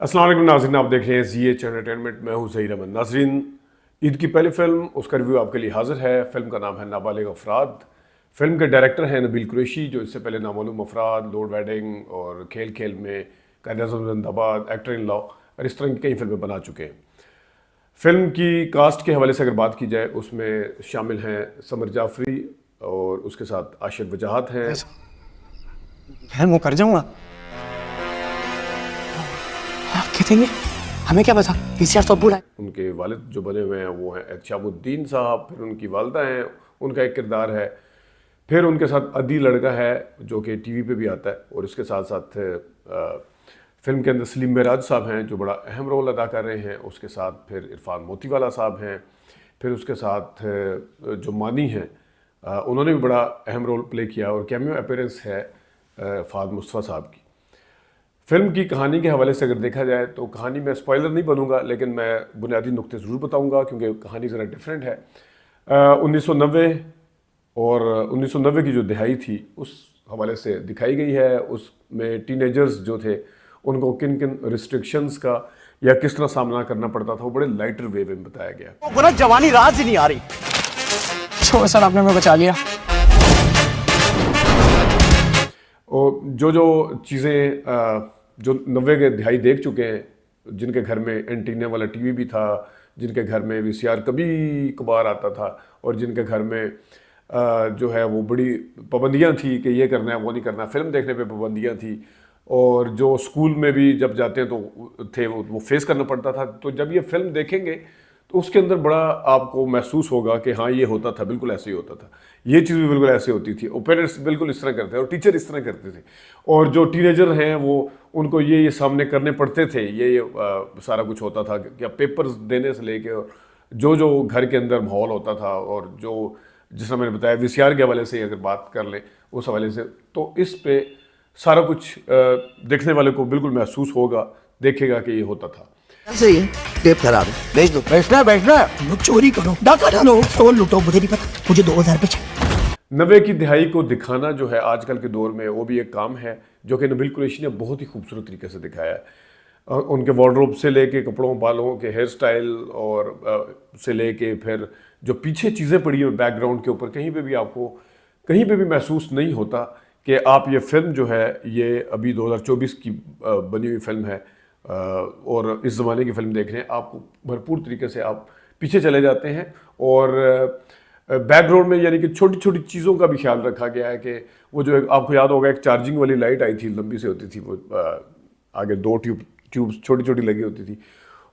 अस्सलाम वालेकुम नाज़रीन, आप देख रहे हैं ज़ी एच एंटरटेनमेंट। मैं हूं ज़हीर अहमद। नाज़रीन, ईद की पहली फिल्म, उसका रिव्यू आपके लिए हाजिर है। फिल्म का नाम है नाबालिग अफराद। फिल्म के डायरेक्टर हैं नबील कुरैशी, जो इससे पहले नामालूम अफराद, लॉर्ड वेडिंग और खेल खेल में, कायद-ए-आज़म जिंदाबाद, एक्टर इन लॉ और इस तरह की कई फिल्में बना चुके हैं। फिल्म की कास्ट के हवाले से अगर बात की जाए, उसमें शामिल हैं समर जाफरी और उसके साथ आशिर वजाहत हैं। बहन वो कर जाऊंगा। आप कहते हमें क्या पता, पीसीआर तो बुला। उनके वालिद जो बने हुए हैं वो हैं एहतशामुद्दीन साहब, फिर उनकी वालदा हैं, उनका एक किरदार है, फिर उनके साथ अदी लड़का है जो कि टीवी पे भी आता है, और इसके साथ साथ फिल्म के अंदर सलीम मेराज साहब हैं जो बड़ा अहम रोल अदा कर रहे हैं। उसके साथ फिर इरफान मोतीवाला साहब हैं, फिर उसके साथ जो मानी हैं उन्होंने भी बड़ा अहम रोल प्ले किया, और कैमियो अपीयरेंस है फाद मुस्तफ़ा साहब की। फिल्म की कहानी के हवाले से अगर देखा जाए तो कहानी में स्पॉइलर नहीं बनूंगा, लेकिन मैं बुनियादी नुक्ते ज़रूर बताऊंगा क्योंकि कहानी ज़रा डिफरेंट है। 1990 और 1990 की जो दिहाई थी उस हवाले से दिखाई गई है। उसमें टीनेजर्स जो थे उनको किन किन रिस्ट्रिक्शंस का या किस तरह सामना करना पड़ता था, वो बड़े लाइटर वे में बताया गया। जवानी राज ही नहीं आ रही। छोड़ सर, आपने हमें बचा लिया। और जो चीज़ें जो 90 के दिहाई देख चुके हैं, जिनके घर में एंटीना वाला टीवी भी था, जिनके घर में वीसीआर कभी कभार आता था, और जिनके घर में जो है वो बड़ी पाबंदियां थी कि ये करना है वो नहीं करना, फिल्म देखने पे पाबंदियां थी, और जो स्कूल में भी जब जाते हैं तो थे वो फेस करना पड़ता था। तो जब ये फिल्म देखेंगे तो उसके अंदर बड़ा आपको महसूस होगा कि हाँ ये होता था, बिल्कुल ऐसे ही होता था, ये चीज़ भी बिल्कुल ऐसे होती थी, और पेरेंट्स बिल्कुल इस तरह करते हैं और टीचर इस तरह करते थे, और जो टीनेजर हैं वो उनको ये सामने करने पड़ते थे। ये सारा कुछ होता था, क्या पेपर्स देने से लेके और जो घर के अंदर माहौल होता था, और जो जिस तरह मैंने बताया वीसीआर के हवाले से अगर बात कर लें उस हवाले से, तो इस पे सारा कुछ देखने वाले को बिल्कुल महसूस होगा, देखेगा कि ये होता था। सही है, टेप खराब है, भेज दो। बैठना है। चोरी करो, डाका डालो, टोल लूटो, मुझे नहीं पता, मुझे 2000 रुपये चाहिए। 90 की दिहाई को दिखाना जो है आजकल के दौर में, वो भी एक काम है जो कि नबील कुरैशी ने बहुत ही खूबसूरत तरीके से दिखाया है। उनके वार्डरोब से लेके कपड़ों बालों के हेयर स्टाइल और से लेके फिर जो पीछे चीज़ें पड़ी हैं बैकग्राउंड के ऊपर, कहीं पे भी आपको कहीं पे भी महसूस नहीं होता कि आप ये फिल्म जो है ये अभी 2024 की बनी हुई फिल्म है और इस ज़माने की फिल्म देख रहे हैं। आपको भरपूर तरीके से आप पीछे चले जाते हैं, और बैकग्राउंड में यानी कि छोटी छोटी चीज़ों का भी ख्याल रखा गया है कि वो जो आपको याद होगा एक चार्जिंग वाली लाइट आई थी, लंबी से होती थी, वो आगे 2 ट्यूब्स छोटी छोटी लगी होती थी,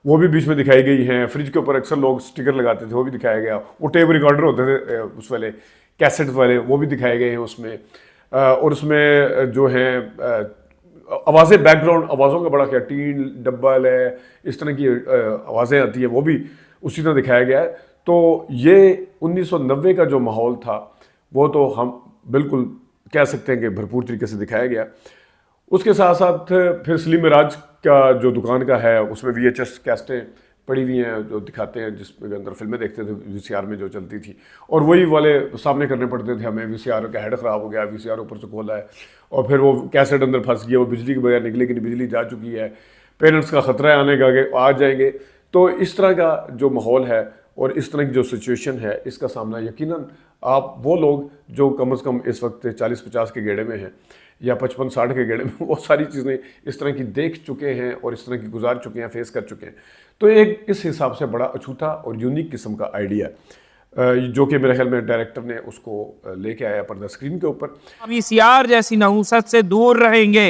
वो भी बीच में दिखाई गई हैं। फ्रिज के ऊपर अक्सर लोग स्टिकर लगाते थे, वो भी दिखाया गया। वो टेप रिकॉर्डर होते थे उस वाले कैसेट वाले, वो भी दिखाए गए हैं उसमें। और उसमें जो है आवाज़ें, बैकग्राउंड आवाज़ों का बड़ा क्या, टीन डब्बल है, इस तरह की आवाज़ें आती है, वो भी उसी तरह दिखाया गया है। तो ये 1990 का जो माहौल था वो तो हम बिल्कुल कह सकते हैं कि भरपूर तरीके से दिखाया गया। उसके साथ साथ फिर सलीम मेराज का जो दुकान का है, उसमें VHS कैसेटें पड़ी हुई हैं जो दिखाते हैं, जिसके अंदर फिल्में देखते थे VCR में जो चलती थी, और वही वाले सामने करने पड़ते थे हमें। VCR का हेड ख़राब हो गया, VCR ऊपर से खोला है और फिर वो कैसेट अंदर फंस गया, वो बिजली के बगैर निकलेगी नहीं, बिजली जा चुकी है, पेरेंट्स का ख़तरा है आने का कि आ जाएंगे। तो इस तरह का जो माहौल है और इस तरह की जो सिचुएशन है, इसका सामना यकीनन आप वो लोग जो कम से कम इस वक्त 40-50 के गेड़े में हैं या 55-60 के गेड़े में, वो सारी चीज़ें इस तरह की देख चुके हैं और इस तरह की गुजार चुके हैं, फेस कर चुके हैं। तो एक इस हिसाब से बड़ा अछूता और यूनिक किस्म का आइडिया जो कि मेरे ख्याल में डायरेक्टर ने उसको लेके आया पर्दा स्क्रीन के ऊपर। VCR जैसी नहुसत से दूर रहेंगे।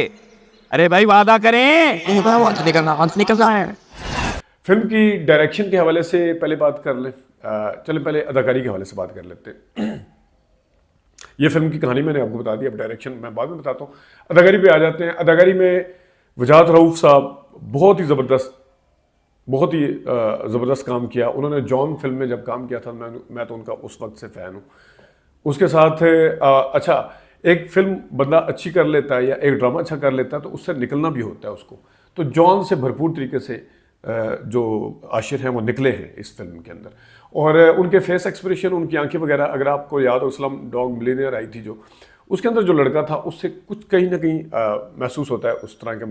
अरे भाई वादा करें। निकलना है। फिल्म की डायरेक्शन के हवाले से पहले बात कर लें, चलें पहले अदाकारी के हवाले से बात कर लेते हैं। ये फिल्म की कहानी मैंने आपको बता दी, अब डायरेक्शन मैं बाद में बताता हूँ। अदाकारी पे आ जाते हैं। अदाकारी में वजाहत रऊफ साहब बहुत ही ज़बरदस्त काम किया। उन्होंने जॉन फिल्म में जब काम किया था, मैं तो उनका उस वक्त से फ़ैन हूँ। उसके साथ अच्छा, एक फिल्म बंदा अच्छी कर लेता है या एक ड्रामा अच्छा कर लेता है तो उससे निकलना भी होता है उसको। तो जॉन से भरपूर तरीके से जो आशिर हैं वो निकले हैं इस फिल्म के अंदर, और उनके फेस एक्सप्रेशन, उनकी आंखें वगैरह, अगर आपको याद हो इस्लाम डॉग मिलीनियर आई थी जो, उसके अंदर जो लड़का था उससे कुछ कहीं ना कहीं महसूस होता है उस तरह के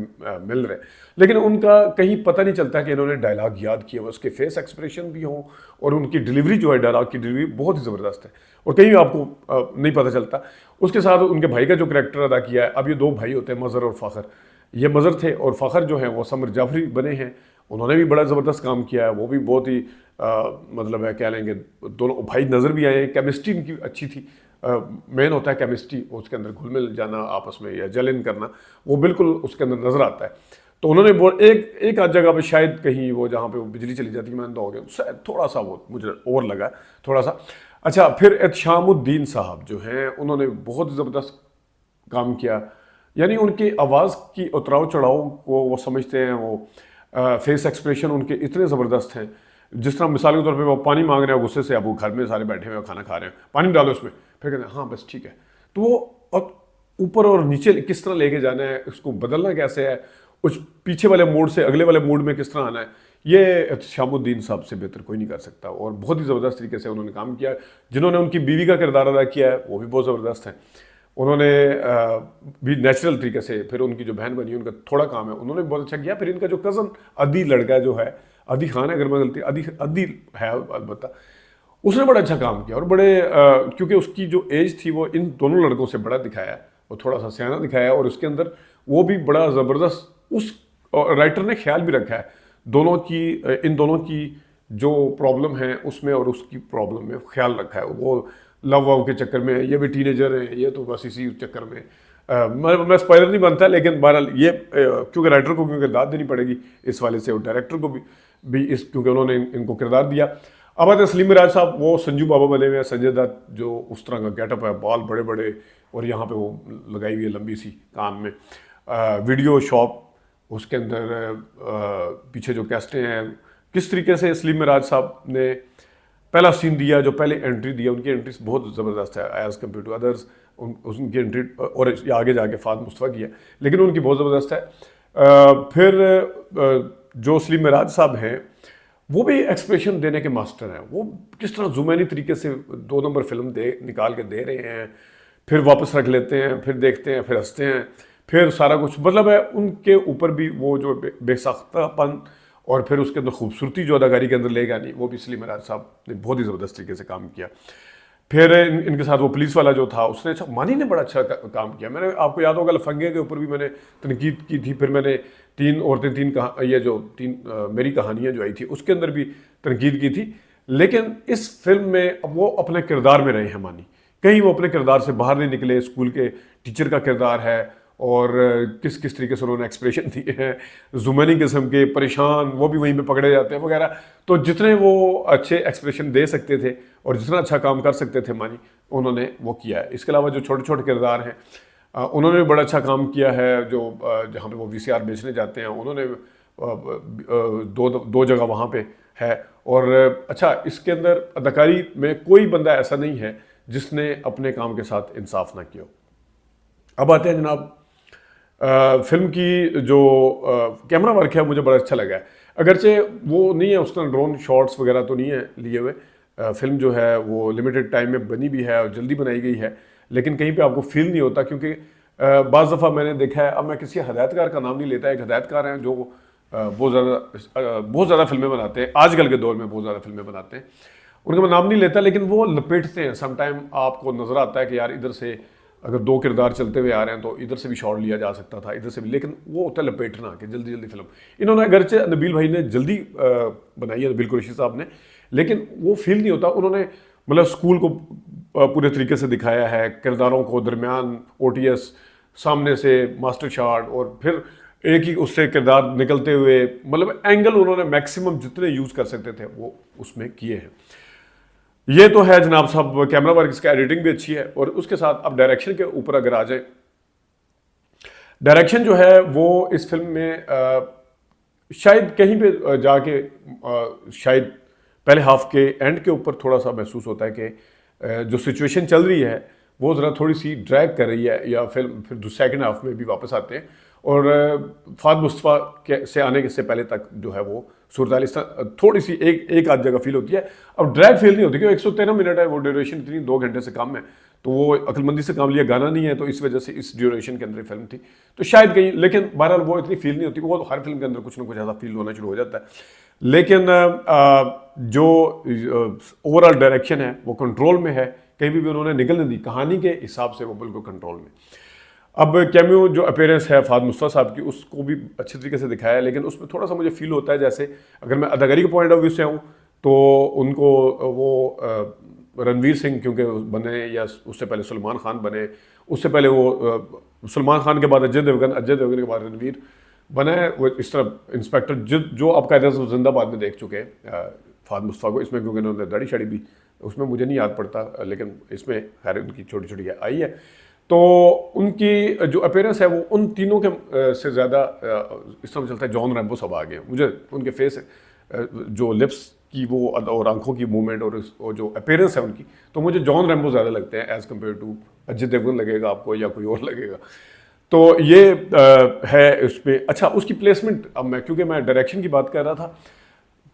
मिल रहे, लेकिन उनका कहीं पता नहीं चलता कि इन्होंने डायलॉग याद किए, उसके फेस एक्सप्रेशन भी हों और उनकी डिलीवरी जो है, डायलॉग की डिलीवरी बहुत ही ज़बरदस्त है और कहीं आपको नहीं पता चलता। उसके साथ उनके भाई का जो करेक्टर अदा किया है, अब ये दो भाई होते हैं मज़हर और फ़खर, ये मज़हर थे और फ़खर जो है वो समर जाफरी बने हैं, उन्होंने भी बड़ा ज़बरदस्त काम किया है, वो भी बहुत ही मतलब है कह लेंगे, दोनों भाई नज़र भी आए हैं, केमिस्ट्री इनकी अच्छी थी, मेन होता है केमिस्ट्री, उसके अंदर घुल मिल जाना आपस में या जल इन करना, वो बिल्कुल उसके अंदर नज़र आता है। तो उन्होंने एक आध जगह पे शायद कहीं वो जहाँ पे वो बिजली चली जाती है मैंने तो हो गया शायद थोड़ा सा वो मुझे और लगा थोड़ा सा। अच्छा, फिर एहतशामुद्दीन साहब जो हैं उन्होंने बहुत ज़बरदस्त काम किया, यानी उनकी आवाज़ की उतराव चढ़ाव को वो समझते हैं, वो फेस एक्सप्रेशन उनके इतने ज़बरदस्त हैं। जिस तरह मिसाल के तौर पे वो पानी मांग रहे हैं गुस्से से, अब वो घर में सारे बैठे हुए खाना खा रहे हैं, पानी डालो उसमें, फिर कहते हैं हाँ बस ठीक है। तो वो ऊपर और नीचे किस तरह लेके जाना है, उसको बदलना कैसे है, उस पीछे वाले मोड से अगले वाले मोड में किस तरह आना है, ये एहतशामुद्दीन साहब से बेहतर कोई नहीं कर सकता और बहुत ही ज़बरदस्त तरीके से उन्होंने काम किया। जिन्होंने उनकी बीवी का किरदार अदा किया है वो भी बहुत ज़बरदस्त है, उन्होंने भी नेचुरल तरीके से, फिर उनकी जो बहन बनी उनका थोड़ा काम है उन्होंने बहुत अच्छा किया। फिर इनका जो कज़न अदी लड़का जो है, अदी खान है अगर मैं गलती, अदी है अलबत्ता, उसने बड़ा अच्छा काम किया और बड़े क्योंकि उसकी जो एज थी वो इन दोनों लड़कों से बड़ा दिखाया है और थोड़ा सा सियाना दिखाया है और उसके अंदर वो भी बड़ा ज़बरदस्त उस राइटर ने ख्याल भी रखा है दोनों की, इन दोनों की जो प्रॉब्लम है उसमें और उसकी प्रॉब्लम में ख्याल रखा है। वो लव वव के चक्कर में, ये भी टीनेजर है, ये तो बस इसी चक्कर में मैं स्पॉइलर नहीं बनता, लेकिन बहरहाल ये क्योंकि राइटर को क्योंकि दाद देनी पड़ेगी इस वाले से और डायरेक्टर को भी इस क्योंकि उन्होंने इनको किरदार दिया। अब आते सलीम मिराज साहब, वो संजू बाबा बने हुए हैं, संजय दत्त जो उस तरह का गेटअप है, बाल बड़े बड़े और यहाँ पे वो लगाई हुई है लंबी सी कान में, वीडियो शॉप उसके अंदर पीछे जो कैस्टें हैं, किस तरीके से सलीम मिराज साहब ने पहला सीन दिया, जो पहले एंट्री दिया, उनकी एंट्री बहुत ज़बरदस्त है एज़ कम्पेयर टू अदर्स, उनकी एंट्री और आगे जाके फाद मुस्तफ़ा की है लेकिन उनकी बहुत ज़बरदस्त है। फिर जो सलीम मिराज साहब हैं वो भी एक्सप्रेशन देने के मास्टर हैं, वो किस तरह जुमैनी तरीके से 2 नंबर फिल्म निकाल के दे रहे हैं, फिर वापस रख लेते हैं, फिर देखते हैं, फिर हंसते हैं, फिर सारा कुछ मतलब है उनके ऊपर भी वो जो बेसाख्तापन और फिर उसके अंदर खूबसूरती जो अदाकारी के अंदर लेगा नहीं, वो भी सलीम मिराज साहब ने बहुत ही ज़बरदस्त तरीके से काम किया। फिर इनके साथ वो पुलिस वाला जो था उसने अच्छा, मानी ने बड़ा अच्छा काम किया। मैंने आपको याद होगा लफंगे के ऊपर भी मैंने तनकीद की थी, फिर मैंने 3 औरतें ये जो 3 मेरी कहानियाँ जो आई थी उसके अंदर भी तनकीद की थी, लेकिन इस फिल्म में वो अपने किरदार में रहे हैं मानी, कहीं वो अपने किरदार से बाहर नहीं निकले। स्कूल के टीचर का किरदार है और किस किस तरीके से उन्होंने एक्सप्रेशन दिए हैं, जुमैनी किस्म के, परेशान, वो भी वहीं पे पकड़े जाते हैं वगैरह। तो जितने वो अच्छे एक्सप्रेशन दे सकते थे और जितना अच्छा काम कर सकते थे मानी, उन्होंने वो किया है। इसके अलावा जो छोटे छोटे किरदार हैं उन्होंने भी बड़ा अच्छा काम किया है। जो जहाँ पे वो VCR बेचने जाते हैं उन्होंने दो जगह वहाँ पे है। और अच्छा, इसके अंदर अदाकारी में कोई बंदा ऐसा नहीं है जिसने अपने काम के साथ इंसाफ ना किया। अब आते हैं जनाब फिल्म की जो कैमरा वर्क है, मुझे बड़ा अच्छा लगा है। अगरचे वो नहीं है उस तरह ड्रोन शॉट्स वगैरह तो नहीं है लिए हुए, फिल्म जो है वो लिमिटेड टाइम में बनी भी है और जल्दी बनाई गई है, लेकिन कहीं पे आपको फील नहीं होता क्योंकि बाज़ दफ़ा मैंने देखा है, अब मैं किसी हदायतकार का नाम नहीं लेता, एक हदायतकार हैं जो बहुत ज़्यादा फिल्में बनाते हैं, आजकल के दौर में बहुत ज़्यादा फिल्में बनाते हैं, उनका मैं नाम नहीं लेता, लेकिन वो लपेटते हैं। समटाइम आपको नज़र आता है कि यार इधर से अगर 2 किरदार चलते हुए आ रहे हैं तो इधर से भी शॉट लिया जा सकता था, इधर से भी, लेकिन वो होता है लपेटना कि जल्दी जल्दी फिल्म। इन्होंने अगरचे नबील भाई ने जल्दी बनाई है, नबील कुरैशी साहब ने, लेकिन वो फील नहीं होता। उन्होंने मतलब स्कूल को पूरे तरीके से दिखाया है, किरदारों को दरमियान OTS, सामने से मास्टर शॉट और फिर एक ही उससे किरदार निकलते हुए, मतलब एंगल उन्होंने मैक्सिमम जितने यूज़ कर सकते थे वो उसमें किए हैं। ये तो है जनाब साहब कैमरा वर्क, इसका एडिटिंग भी अच्छी है। और उसके साथ अब डायरेक्शन के ऊपर अगर आ जाए, डायरेक्शन जो है वो इस फिल्म में शायद कहीं पे जाके शायद पहले हाफ के एंड के ऊपर थोड़ा सा महसूस होता है कि जो सिचुएशन चल रही है वो ज़रा थोड़ी सी ड्रैग कर रही है, या फिल्म फिर सेकंड हाफ में भी वापस आते हैं और फाद मुस्तफ़ा से आने से पहले तक जो है वो सूरत थोड़ी सी एक आध जगह फील होती है। अब ड्रैग फील नहीं होती क्योंकि 113 मिनट है वो ड्यूरेशन, इतनी 2 घंटे से कम है, तो वो अक्लमंदी से काम लिया, गाना नहीं है, तो इस वजह से इस ड्यूरेशन के अंदर फिल्म थी, तो शायद कहीं, लेकिन बहरहाल वो इतनी फील नहीं होती, वो हर फिल्म के अंदर कुछ ना कुछ ऐसा फील होना शुरू हो जाता है। लेकिन जो ओवरऑल डायरेक्शन है वो कंट्रोल में है, कहीं भी उन्होंने निकलने दी, कहानी के हिसाब से वो बिल्कुल कंट्रोल में। अब कैमियो जो अपीयरेंस है फाद मुस्तफा साहब की, उसको भी अच्छे तरीके से दिखाया है, लेकिन उसमें थोड़ा सा मुझे फील होता है जैसे, अगर मैं अदाकारी के पॉइंट ऑफ व्यू से आऊँ तो उनको वो रणवीर सिंह क्योंकि बने, या उससे पहले सलमान खान बने, उससे पहले वो सलमान खान के बाद अजय देवगन, अजय देवगन के बाद रणवीर बना है, वो इस तरह इंस्पेक्टर जो आप कायदे से जिंदाबाद में देख चुके हैं फाद मुस्तफा को, इसमें क्योंकि उन्होंने दाढ़ी शाड़ी भी, उसमें मुझे नहीं याद पड़ता, लेकिन इसमें खैर उनकी छोटी छोटी आई है, तो उनकी जो अपीयरेंस है वो उन तीनों के से ज़्यादा इस तरह चलता है जॉन रैम्बो सब आ गए मुझे, उनके फेस जो लिप्स की वो और आंखों की मूवमेंट और जो अपीयरेंस है उनकी, तो मुझे जॉन रैम्बो ज़्यादा लगते हैं as compare to Ajay Devgn लगेगा आपको या कोई और लगेगा। तो ये है उस पर। अच्छा, उसकी प्लेसमेंट, अब मैं क्योंकि मैं डायरेक्शन की बात कर रहा था,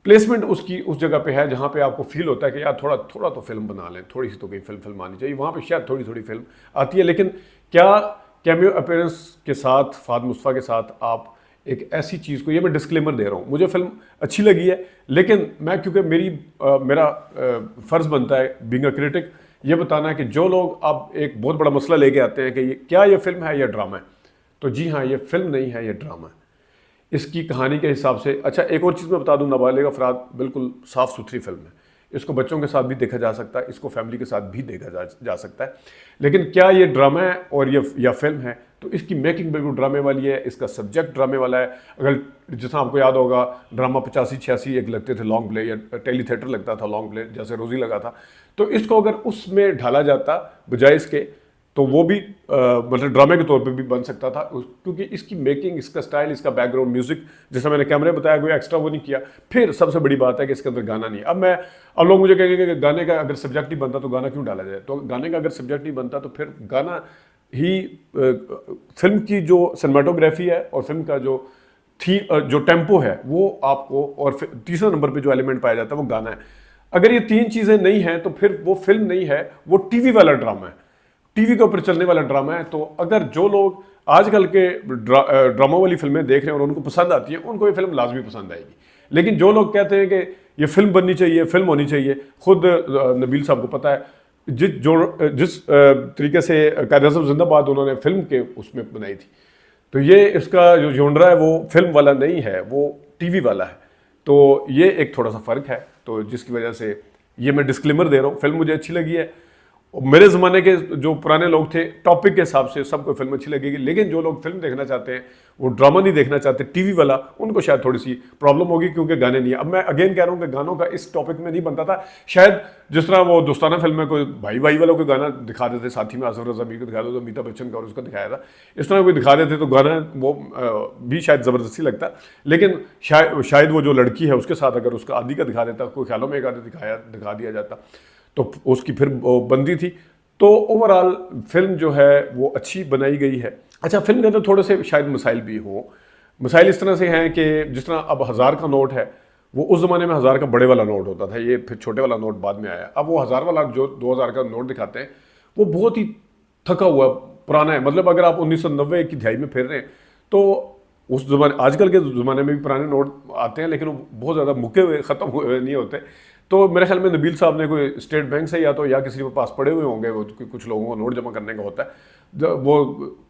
प्लेसमेंट उसकी उस जगह पे है जहाँ पे आपको फील होता है कि यार थोड़ा थोड़ा तो फिल्म बना लें, थोड़ी सी तो कहीं फिल्म आनी चाहिए, वहाँ पे शायद थोड़ी थोड़ी फिल्म आती है। लेकिन क्या कैमियो अपीयरेंस के साथ फाद मुस्तफा के साथ आप एक ऐसी चीज़ को, ये मैं डिस्क्लेमर दे रहा हूँ, मुझे फिल्म अच्छी लगी है, लेकिन मैं क्योंकि मेरा फ़र्ज़ बनता है बीइंग अ क्रिटिक ये बताना है कि जो लोग अब एक बहुत बड़ा मसला लेके आते हैं कि क्या ये फिल्म है या ड्रामा है, तो जी हाँ, ये फिल्म नहीं है, ये ड्रामा है इसकी कहानी के हिसाब से। अच्छा, एक और चीज़ मैं बता दूं, नाबालिग अफराद बिल्कुल साफ़ सुथरी फिल्म है, इसको बच्चों के साथ भी देखा जा सकता है, इसको फैमिली के साथ भी देखा जा सकता है। लेकिन क्या ये ड्रामा है और ये या फिल्म है, तो इसकी मेकिंग बिल्कुल ड्रामे वाली है, इसका सब्जेक्ट ड्रामे वाला है। अगर जितना आपको याद होगा ड्रामा 85-86 एक लगते थे लॉन्ग प्ले, या टेली थिएटर लगता था लॉन्ग प्ले, जैसे रोज़ी लगा था, तो इसको अगर उसमें ढाला जाता बजाय इसके, तो वो भी मतलब ड्रामे के तौर पे भी बन सकता था, क्योंकि इसकी मेकिंग, इसका स्टाइल, इसका बैकग्राउंड म्यूजिक, जैसा मैंने कैमरे बताया, कोई एक्स्ट्रा वो नहीं किया। फिर सबसे बड़ी बात है कि इसके अंदर गाना नहीं है। अब लोग मुझे कहेंगे कि गाने का अगर सब्जेक्ट नहीं बनता तो गाना क्यों डाला जाए, तो गाने का अगर सब्जेक्ट नहीं बनता तो फिर गाना ही फिल्म की जो सिनेमाटोग्राफी है और फिल्म का जो टेम्पो है वो आपको, और तीसरा नंबर पर जो एलिमेंट पाया जाता है वो गाना है। अगर ये तीन चीज़ें नहीं हैं तो फिर वो फिल्म नहीं है, वो टीवी वाला ड्रामा है, टीवी के ऊपर चलने वाला ड्रामा है। तो अगर जो लोग आजकल के ड्रामा वाली फिल्में देख रहे हैं और उनको पसंद आती है, उनको ये फिल्म लाजमी पसंद आएगी। लेकिन जो लोग कहते हैं कि ये फिल्म बननी चाहिए, फिल्म होनी चाहिए, खुद नबील साहब को पता है जिस तरीके से कायद-ए-आज़म जिंदाबाद उन्होंने फिल्म के उसमें बनाई थी, तो ये इसका जो जॉनरा है वो फिल्म वाला नहीं है, वो टीवी वाला है। तो ये एक थोड़ा सा फ़र्क है, तो जिसकी वजह से ये मैं डिस्क्लेमर दे रहा हूँ। फिल्म मुझे अच्छी लगी है, मेरे ज़माने के जो पुराने लोग थे, टॉपिक के हिसाब से सबको फिल्म अच्छी लगेगी, लेकिन जो लोग फिल्म देखना चाहते हैं, वो ड्रामा नहीं देखना चाहते टीवी वाला, उनको शायद थोड़ी सी प्रॉब्लम होगी क्योंकि गाने नहीं है। अब मैं अगेन कह रहा हूँ कि गानों का इस टॉपिक में नहीं बनता था। शायद जिस तरह वो दोस्ताना फिल्म में कोई भाई भाई वाला कोई गाना दिखा देते, साथी में आसिफ रज़ा मीर को दिखा दो, तो अमिताभ बच्चन का और उसका दिखाया था, इस तरह कोई दिखा देते तो गाना वो भी शायद ज़बरदस्ती लगता। लेकिन शायद वो जो लड़की है उसके साथ अगर उसका आदि का दिखा देता, कोई ख्यालों में एक आदि दिखा दिया जाता, तो उसकी फिर बनती थी। तो ओवरऑल फिल्म जो है वो अच्छी बनाई गई है। अच्छा, फिल्म के अंदर थोड़े से शायद मसाइल भी हों। मसाइल इस तरह से हैं कि जिस तरह अब 1000 का नोट है, वो उस ज़माने में 1000 का बड़े वाला नोट होता था, ये फिर छोटे वाला नोट बाद में आया। अब वो 1000 वाला जो 2000 का नोट दिखाते हैं वो बहुत ही थका हुआ पुराना है। मतलब अगर आप 1990 की दिहाई में फिर रहे हैं तो उस ज़माने, आजकल के ज़माने में भी पुराने नोट आते हैं, लेकिन वो बहुत ज़्यादा मुके हुए, ख़त्म हुए नहीं होते। तो मेरे ख्याल में नबील साहब ने कोई स्टेट बैंक से या किसी के पास पड़े हुए होंगे, वो कुछ लोगों को नोट जमा करने का होता है, वो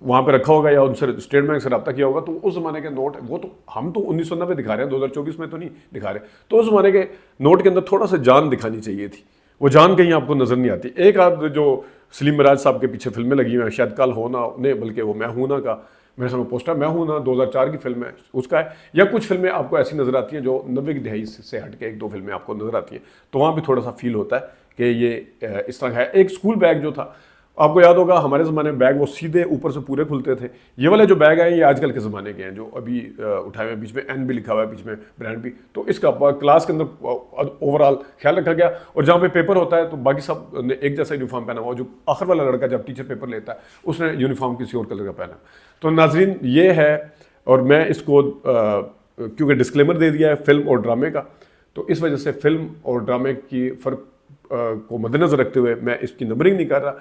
वहाँ पे रखा होगा या उनसे स्टेट बैंक से रब्ता किया होगा। तो उस ज़माने के नोट, वो तो हम तो 1990 दिखा रहे हैं, 2024 में तो नहीं दिखा रहे। तो उस ज़माने के नोट के अंदर थोड़ा सा जान दिखानी चाहिए थी, वो जान कहीं आपको नज़र नहीं आती। एक आध जो सलीम मिराज साहब के पीछे फिल्में लगी हुई हैं, शायद कल हो ना नहीं, बल्कि वो मैं हूं ना का मेरे सामने पोस्टर, मैं हूं ना 2004 की फिल्म है उसका है, या कुछ फिल्में आपको ऐसी नज़र आती हैं जो 90 की दहाई से हट के एक दो फिल्में आपको नज़र आती हैं, तो वहाँ भी थोड़ा सा फील होता है कि ये इस तरह है। एक स्कूल बैग जो था, आपको याद होगा हमारे ज़माने में बैग वो सीधे ऊपर से पूरे खुलते थे। ये वाले जो बैग हैं ये आजकल के ज़माने के हैं, जो अभी उठाए हुए, बीच में एन भी लिखा हुआ है, बीच में ब्रांड भी। तो इसका क्लास के अंदर ओवरऑल ख्याल रखा गया, और जहाँ पे पेपर होता है तो बाकी सब ने एक जैसा यूनिफॉर्म पहना हुआ, जो आखिर वाला लड़का जब टीचर पेपर लेता है उसने यूनिफॉर्म किसी और कलर का पहना। तो नाजरीन ये है, और मैं इसको क्योंकि डिस्क्लेमर दे दिया है फिल्म और ड्रामे का, तो इस वजह से फिल्म और ड्रामे की फ़र्क को मद्देनज़र रखते हुए मैं इसकी नंबरिंग नहीं कर रहा।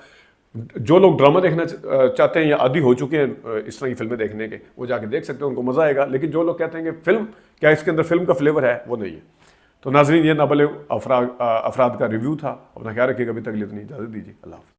जो लोग ड्रामा देखना चाहते हैं या आदी हो चुके हैं इस तरह की फिल्में देखने के, वो जाके देख सकते हैं, उनको मज़ा आएगा। लेकिन जो लोग कहते हैं कि फिल्म क्या इसके अंदर फिल्म का फ्लेवर है, वो नहीं है। तो नाज़रीन, ये नाबालिग अफराद का रिव्यू था। अपना ख्याल रखिएगा। अभी तक लिए इतनी इजाज़त दीजिए। अल्लाह हाफ़िज़।